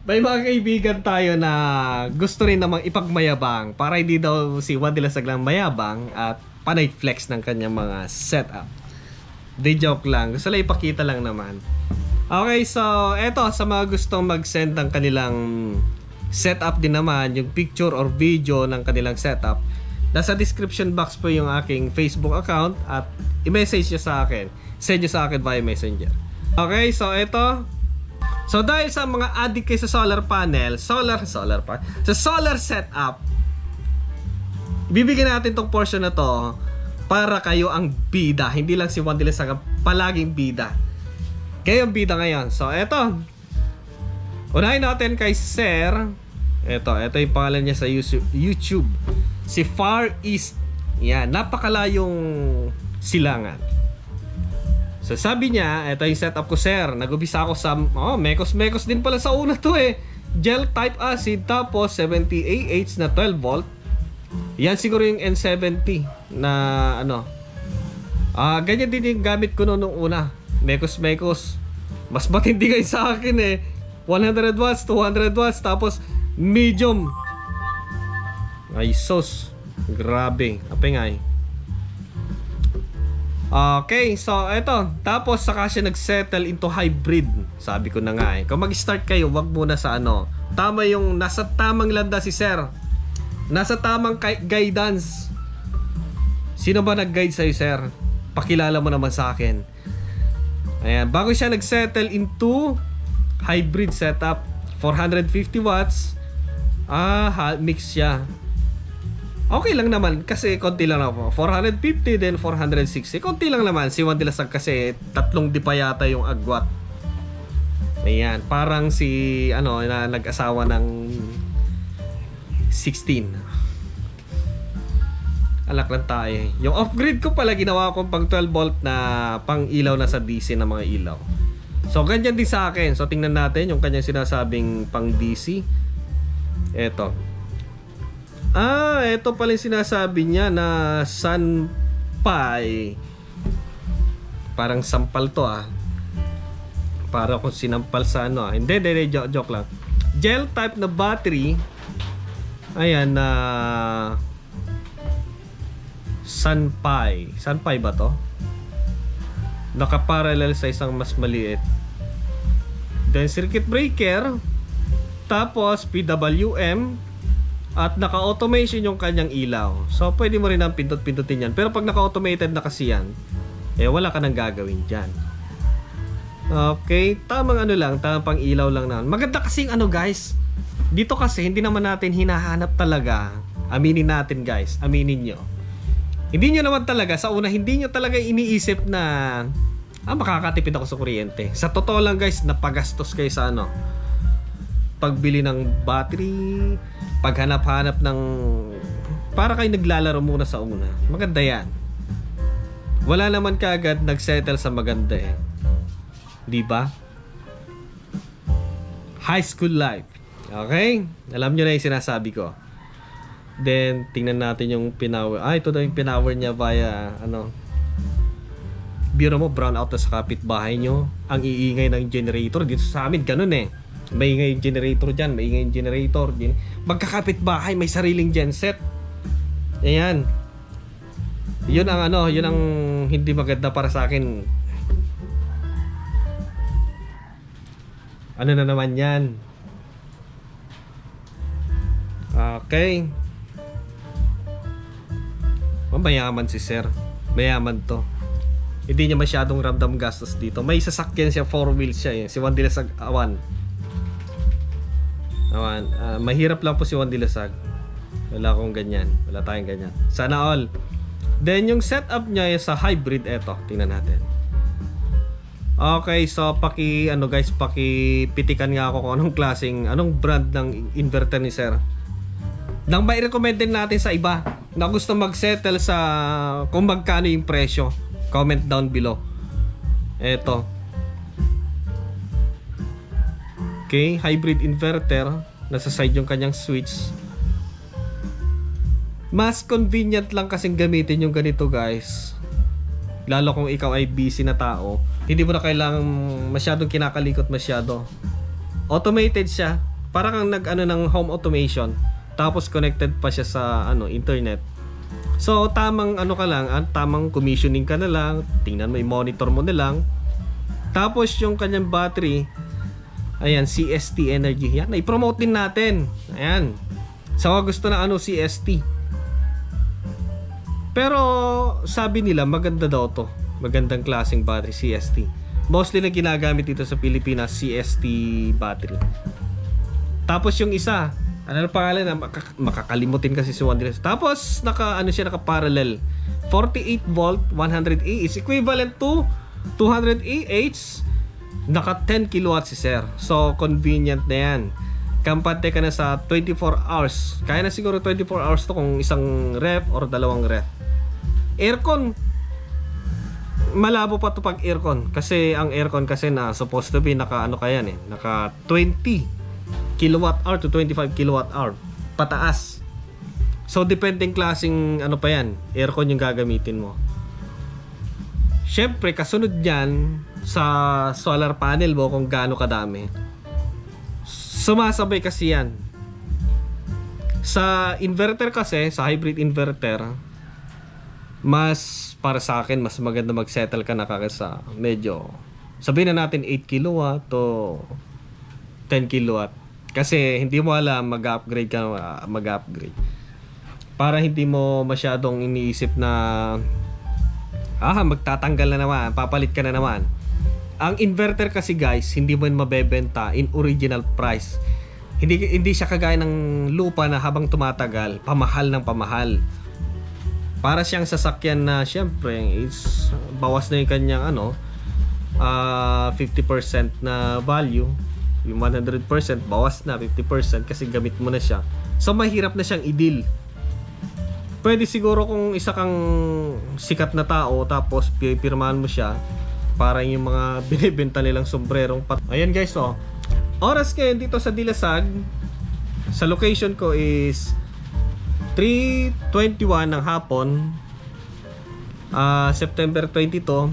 May mga kaibigan tayo na gusto rin namang ipagmayabang para hindi daw si Juan de la Sague lang mayabang at panay flex ng kanyang mga setup. Di joke lang. Gusto lang ipakita lang naman. Okay, so eto sa mga gustong mag-send ng kanilang setup din naman, yung picture or video ng kanilang setup. Nasa description box po yung aking Facebook account at i-message nyo sa akin. Send nyo sa akin via Messenger. Okay, so eto. So dahil sa mga addict kayo sa solar panel, solar setup, bibigyan natin tong portion na to para kayo ang bida. Hindi lang si Juan de la Sague palaging bida. Kayo ang bida ngayon. So eto, unahin natin kay Sir. Ito yung pangalan niya sa YouTube. Si Far East. Yan, napakalayong silangan. So sabi niya, ito yung setup ko sir. Nag-ubisa ako sa, mekos din pala sa una to eh. Gel type acid, tapos 70 AH na 12 volt. Yan siguro yung N70 na ano. Ganyan din yung gamit ko noong una. Mekos. Mas matindi kayo sa akin eh. 100 watts, 200 watts, tapos medium. Ay sos. Grabe. Apay nga eh. Okay, so eto. Tapos saka siya nag-settle into hybrid. Sabi ko na nga eh. Kung mag-start kayo, wag muna sa ano. Tama yung nasa tamang landa si Sir. Nasa tamang guidance. Sino ba nag-guide sa'yo, Sir? Pakilala mo naman sa akin. Ayan, bago siya nag-settle into hybrid setup, 450 watts. Mix siya. Okay lang naman kasi konti lang ako. 450 then 460. Konti lang naman. Si Juan de la Sague kasi 3 di pa yata yung agwat. Ayan, parang si ano na nag-asawa ng 16. Alak lang tayo. Yung off-grid ko pala ginawa ko pang 12 volt na pang ilaw na sa DC na mga ilaw. So ganyan din sa akin. So tingnan natin yung kanyang sinasabing pang DC. Eto. Ito pala yung sinasabi niya na Sunpie. Parang sampal to Para kung sinampal sa ano Hindi, joke lang. Gel type na battery. Ayan na Sunpie. Sunpie ba to? Nakaparallel sa isang mas maliit. Then circuit breaker. Tapos PWM. At naka-automation yung kanyang ilaw. So pwede mo rin ang pindot-pindutin yan. Pero pag naka-automated na kasi yan, wala ka nang gagawin dyan. Okay, tamang ano lang, tamang pang ilaw lang naman. Maganda kasing ano guys, dito kasi hindi naman natin hinahanap talaga. Aminin natin guys, aminin nyo. Hindi nyo naman talaga, sa una hindi nyo talaga iniisip na makakatipid ako sa kuryente. Sa totoo lang guys, napagastos kayo sa ano, pagbili ng battery, paghanap-hanap ng para kayo naglalaro muna sa una. Maganda yan. Wala naman kaagad nagsettle sa maganda eh. Diba? High school life. Okay? Alam nyo na yung sinasabi ko. Then, tingnan natin yung pinower. Ito na yung pinower niya via ano. Biro mo, brown out na sa kapitbahay nyo. Ang iingay ng generator. Dito sa amin, ganun eh. May ingay yung generator dyan, may ingay yung generator dyan. Magkakapit bahay, may sariling genset. Ayan. Yun ang ano, yun ang hindi maganda para sa akin. Ano na naman yan? Okay. Mayaman si Sir. Mayaman to. Hindi niya masyadong ramdam gastos dito. May sasakyan siya, 4 wheels siya. Si Juan de la Sague, mahirap lang po si Juan de la Sague. Wala akong ganyan. Wala tayong ganyan. Sana all. Then yung setup niya sa hybrid, eto, tingnan natin. Okay, so pakipitikan nga ako kung anong brand ng inverter ni Sir. Nang mai-recommend din natin sa iba na gusto mag-settle sa kung magkano yung presyo. Comment down below. Eto. Okay, hybrid inverter. Nasa side yung kanyang switch. Mas convenient lang kasing gamitin yung ganito guys. Lalo kung ikaw ay busy na tao. Hindi mo na kailangang masyadong kinakalikot masyado. Automated siya. para kang nag-ano ng home automation. Tapos connected pa siya sa internet. So tamang ano ka lang, tamang commissioning ka na lang, tingnan mo, i-monitor mo na lang. Tapos yung kanyang battery, ayan, CST Energy. Yan, i-promote din natin. Ayan. So gusto na CST. Pero sabi nila maganda daw to. Magandang klaseng battery, CST. Mostly na ginagamit dito sa Pilipinas, CST battery. Tapos yung isa, ano pangalan na makakalimutin kasi si Wanderlust. Tapos naka parallel 48 volt 100A is equivalent to 200 Ah. Naka 10 kilowatts si sir. So convenient na yan. Kampante ka na sa 24 hours. Kaya na siguro 24 hours to kung isang ref or dalawang ref. Aircon, malabo pa to pag aircon. Kasi ang aircon kasi na supposed to be naka naka 20 kilowatt hour to 25 kilowatt hour pataas. So depending klaseng pa yan, aircon yung gagamitin mo. Syempre kasunod yan sa solar panel mo kung gaano kadami. Sumasabay kasi yan. Sa inverter kasi, sa hybrid inverter, mas para sa akin mas maganda mag-settle ka na kaysa medyo sabihin na natin 8 kilowatt to 10 kilowatt. Kasi hindi mo alam mag-upgrade ka, mag-upgrade. Para hindi mo masyadong iniisip na magtatanggal na naman, papalit ka na naman. Ang inverter kasi guys, hindi mo mabebenta in original price. Hindi siya kagaya ng lupa na habang tumatagal, pamahal ng pamahal. Para siyang sasakyan na syempre is bawas na yung kanyang 50% na value. Yung 100% bawas na 50% kasi gamit mo na siya. So mahirap na siyang i-deal. Pwede siguro kung isa kang sikat na tao tapos pirmahan mo siya, parang yung mga binibenta nilang sombrerong Ayan guys, oras ngayon dito sa Dilasag, sa location ko is 3:21 ng hapon, September 22.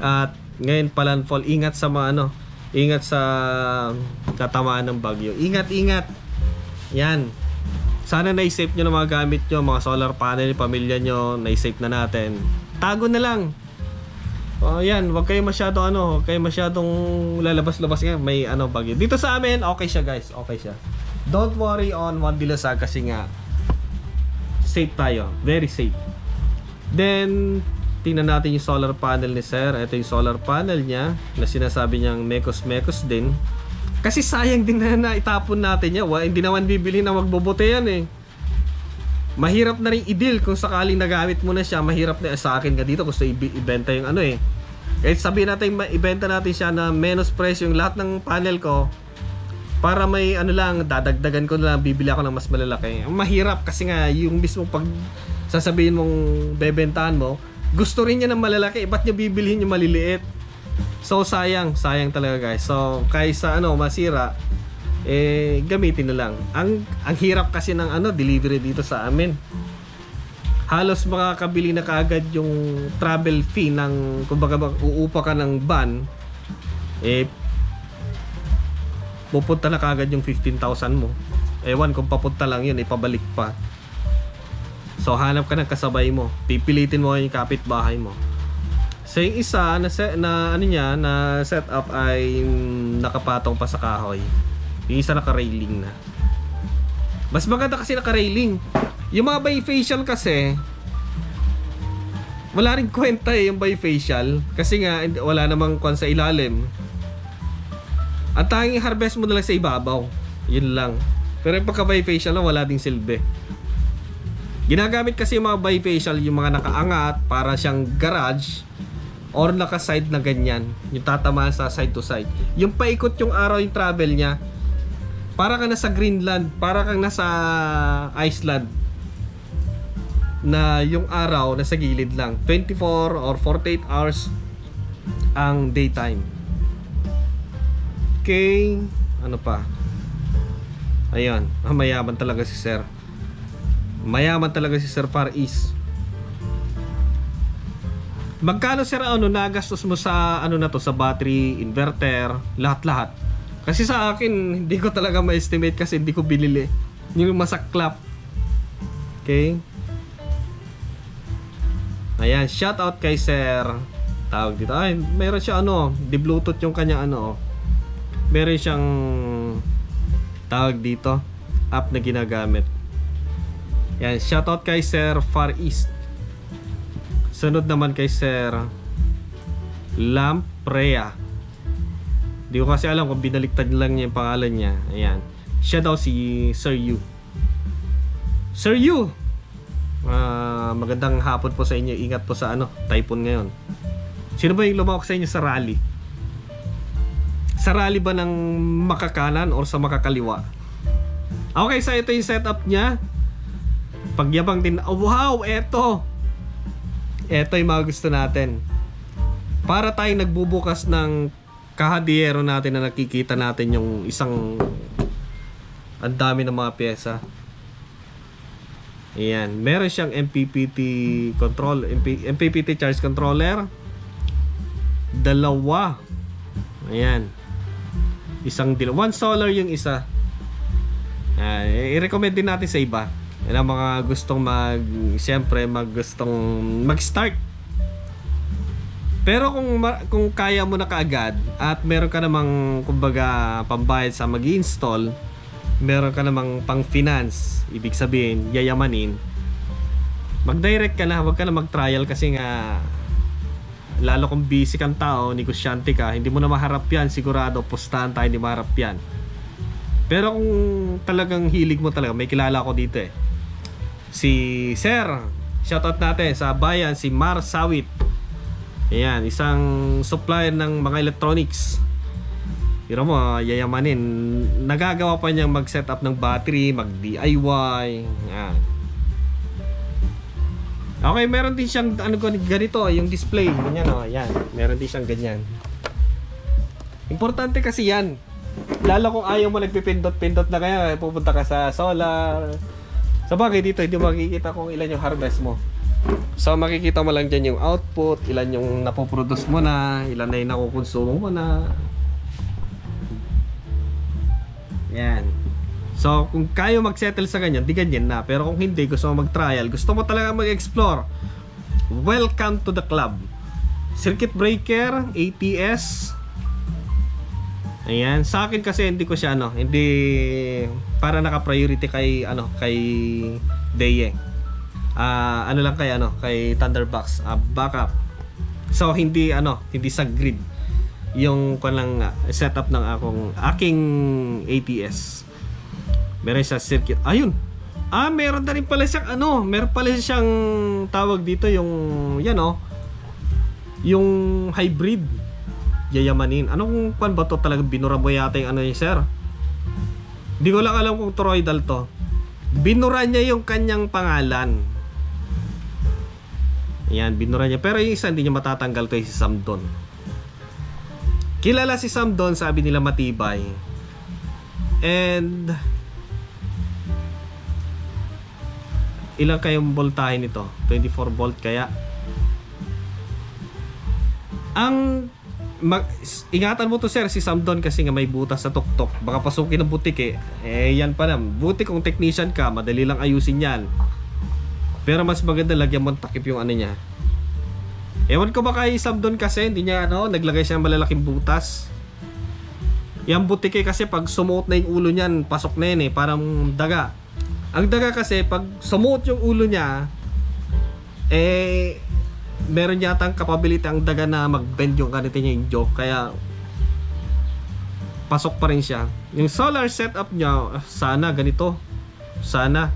At ngayon palandfall. Ingat sa mga ingat sa tatamaan ng bagyo. Ingat. Yan. Sana na-save nyo na mga gamit nyo, mga solar panel, pamilya nyo, na-save na natin. Tago na lang. Yan, wag kayo masyadong lalabas-labas nga, may bagyo. Dito sa amin, okay siya guys, okay siya. Don't worry on Dilasag kasi nga safe tayo, very safe. Then tingnan natin yung solar panel ni sir. Ito yung solar panel niya na sinasabi niyang mekos din. Kasi sayang din na itapon natin niya. Hindi naman bibili na magbobote yan eh. Mahirap na rin i-deal kung sakaling nagamit mo na siya. Mahirap na sa akin ka dito gusto ibenta yung kahit sabihin natin ibenta natin siya na menos presyo yung lahat ng panel ko, para may dadagdagan ko na lang, bibili ako ng mas malalaki. Mahirap kasi nga yung mismo pag sasabihin mong bebentahan mo, gusto rin niya ng malalaki, ba't niya bibilihin yung maliliit? So sayang talaga guys. So kaysa masira, gamitin na lang. Ang hirap kasi ng delivery dito sa amin. Halos makakabili na kaagad yung travel fee ng kumbaga uupa ka ng van, pupunta na kaagad yung 15,000 mo. Ewan kung papunta lang yun, ipabalik pa. So hanap ka ng kasabay mo, pipilitin mo yung kapitbahay mo. So yung isa na set up ay nakapatong pa sa kahoy. Yung isa naka-railing na. Mas maganda kasi naka-railing. Yung mga bifacial kasi wala rin kwenta yung bifacial kasi nga wala namang kwan sa ilalim. Ang tanging harvest mo na lang sa ibabaw. Yun lang. Pero yung pagka-bifacial na wala ding silbi. Ginagamit kasi yung mga bifacial, yung mga nakaangat para siyang garage or naka-side na ganyan, yung tatamaan sa side to side. Yung paikot yung araw yung travel niya, para kang nasa Greenland, para kang nasa Iceland, na yung araw nasa gilid lang. 24 or 48 hours ang daytime. Okay, ano pa? Ayun, mayaman talaga si sir. Mayaman talaga si Sir Far East. Magkano sir nagastos mo sa na to, sa battery, inverter, lahat-lahat? Kasi sa akin, hindi ko talaga ma-estimate kasi hindi ko binili. Yung masaklap. Okay? Ayan, shout out kay Sir. Tawag dito. Ay, meron siya ano, di Bluetooth yung kanya ano. Meron siyang tawag dito, app na ginagamit. Yan, shout out kay Sir Far East. Sunod naman kay Sir Lamprea. Di ko kasi alam kung binaliktad lang niya yung pangalan niya. Ayan. Siya daw si Sir Yu. Sir Yu! Magandang hapon po sa inyo. Ingat po sa ano, typhoon ngayon. Sino ba yung lumawak sa inyo sa rally? Sa rally ba ng makakanan or sa makakaliwa? Okay, so ito yung setup niya. Pagyabang din. Oh, wow, eto. Eto yung mga gusto natin. Para tayong nagbubukas ng kahadiyero natin na nakikita natin yung isang ang dami ng mga pyesa. Ayan, meron siyang MPPT control, MPPT charge controller. Dalawa. Ayan. One solar yung isa. I-recommend din natin sa iba. Yan ang mga gustong siyempre gustong mag-start. Pero kung kaya mo na kaagad at meron ka namang kumbaga pambayad sa mag-install, meron ka namang pang finance, ibig sabihin yayamanin, mag-direct ka na, wag ka na mag-trial kasi nga lalo kung busy kang tao, negosyante ka, hindi mo na maharap yan, sigurado pustahan tayo, hindi maharap yan. Pero kung talagang hilig mo talaga, may kilala ko dito eh, si Sir, shoutout natin sa bayan, si Mar Sawit. Ayan, isang supplier ng mga electronics. Pero mo, yayamanin. Nagagawa pa niyang mag-setup ng battery, mag-DIY. Ayan. Okay, meron din siyang ano ganito, yung display. Ganyan o, ayan. Meron din siyang ganyan. Importante kasi yan. Lalo kung ayaw mo nagpipindot-pindot na kaya, pupunta ka sa solar. Sa bagay dito, hindi mo makikita kung ilan yung harvest mo. So makikita mo lang dyan yung output, ilan yung napoproduce mo na, ilan na yung nakukonsumo mo na. Yan. So kung kayo mag-settle sa ganyan, di ganyan na. Pero kung hindi, gusto mo mag-trial, gusto mo talaga mag-explore, welcome to the club. Circuit breaker, ATS. Ayan, sa akin kasi hindi ko siya hindi para naka-priority kay kay Deye. Lang kay Thunderbox, backup. So hindi sa grid yung setup ng aking ATS. Meron siya circuit. Ayun. Meron na rin pala siyang meron pala siyang tawag dito yung yung hybrid. Yayamanin. Anong pan ba to talaga, binura mo yata yung sir? Hindi ko lang alam kung toroidal to. Binura niya yung kanyang pangalan. Ayan, binura niya. Pero yung isa hindi niya matatanggal to, si Samdon. Kilala si Samdon, sabi nila matibay. And ilang kayong voltahe nito? 24 volt kaya? Ingatan mo to sir, si Samdon kasi nga may butas sa tuktok. Baka pasukin ng butik yan pa lang. Butik kung technician ka, madali lang ayusin yan. Pero mas maganda lagyan mo takip yung niya. Ewan ko ba kay Samdon kasi hindi niya naglagay siya ng malalaking butas. Yung butik kasi pag sumuot na yung ulo niyan, pasok na yun parang daga. Ang daga kasi pag sumuot yung ulo niya, meron yatang capability ang daga na mag-bend yung ganito niya yung joke, kaya pasok pa rin siya. Yung solar setup niya, sana ganito. Sana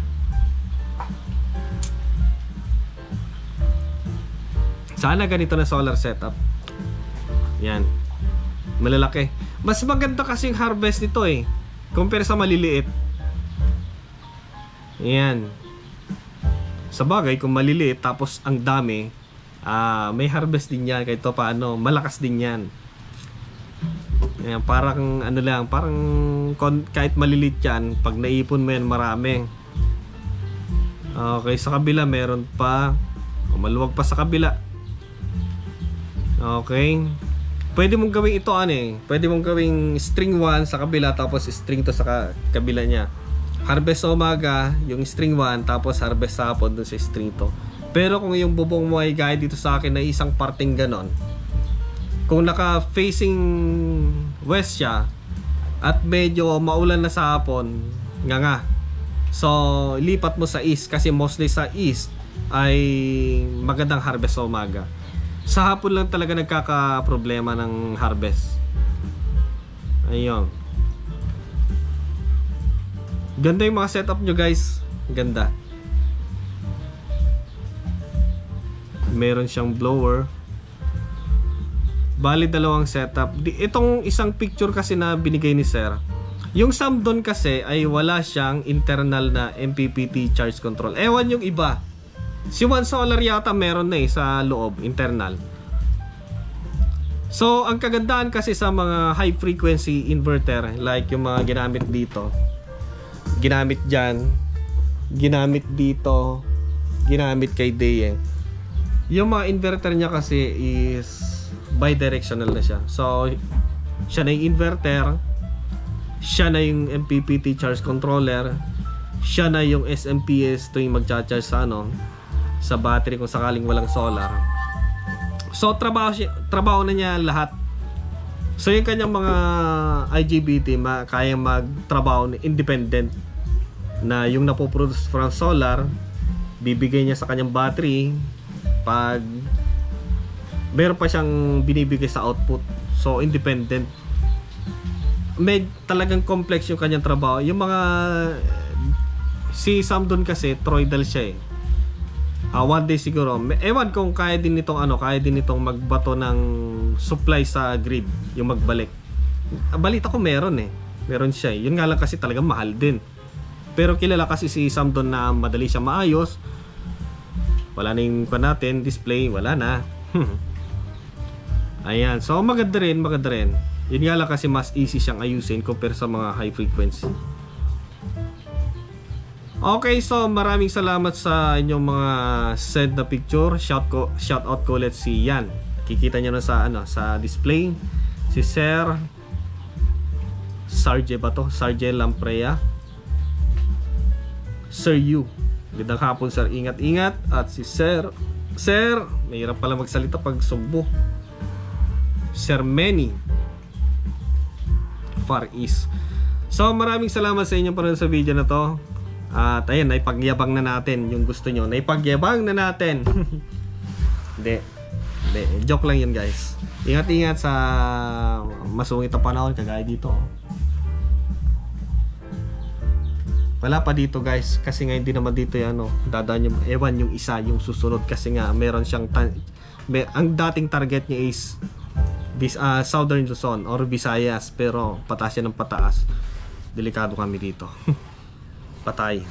ganito na solar setup. Yan. Malalaki. Mas maganda kasi yung harvest nito compare sa maliliit. Yan. Sa bagay, kung maliliit tapos ang dami, may harvest din yan kahit paano, malakas din yan. Ayan, parang parang kahit malilit yan, pag naipon mo yan marami. Okay, sa kabila meron pa, maluwag pa sa kabila. Okay, pwede mong gawing ito pwede mong gawing string 1 sa kabila tapos string 2 sa kabila niya. Harvest umaga, yung string 1, tapos harvest hapon dun sa string 2. Pero kung yung bubong mo ay gaya dito sa akin na isang parting ganon, kung naka facing west siya at medyo maulan na sa hapon, nga. So lipat mo sa east kasi mostly sa east ay magandang harvest umaga. Sa hapon lang talaga nagkaka-problema ng harvest. Ayun. Ganda yung mga setup nyo guys. Ganda. Meron siyang blower. Bali dalawang setup. Itong isang picture kasi na binigay ni Sir, yung Samdon kasi ay wala siyang internal na MPPT charge control. Ewan yung iba. Si One Solar yata meron na sa loob, internal. So ang kagandahan kasi sa mga high frequency inverter like yung mga ginamit dito, ginamit dyan, ginamit dito, ginamit kay Deye, yung mga inverter niya kasi is bidirectional na siya. So siya na yung inverter, siya na yung MPPT charge controller, siya na yung SMPS tuwing magcha-charge sa sa battery kung sakaling walang solar. So trabaho na niya lahat. So yung kanyang mga IGBT kaya magtrabaho independent, na yung napoproduce from solar bibigay niya sa kanyang battery pag meron pa siyang binibigay sa output. So independent. May talagang complex yung kanyang trabaho. Yung mga si Samdon kasi toroidal siya one day siguro, ewan kung kaya din nitong kaya din nitong magbato ng supply sa grid, yung magbalik. Balita ko meron meron siya yun nga lang kasi talagang mahal din. Pero kilala kasi si Samdon na madali siya maayos. Wala na yung natin, display, wala na. Ayan, so maganda rin. Yun nga lang kasi mas easy siyang ayusin compare sa mga high frequency. Okay, so maraming salamat sa inyong mga send na picture. Shout out ko ulit si Yan. Kikita niyo na sa display si Sir Sarge ba to? Sarge Lamprea. Sir Yu. Gandang hapon Sir, ingat-ingat. At si Sir, mahirap pala magsalita pag Sugbo. Sir Manny Far East. So maraming salamat sa inyo para sa video na to. At ayan, naipagyabang na natin yung gusto nyo. Naipagyabang na natin. Hindi, joke lang yun guys. Ingat-ingat sa masungit na panahon kagaya dito. Wala pa dito guys kasi nga hindi naman dito dadaan yung ewan yung isa yung susunod kasi nga meron siyang ang dating target niya is Southern Luzon or Visayas, pero pataas yan ng pataas. Delikado kami dito. Patay.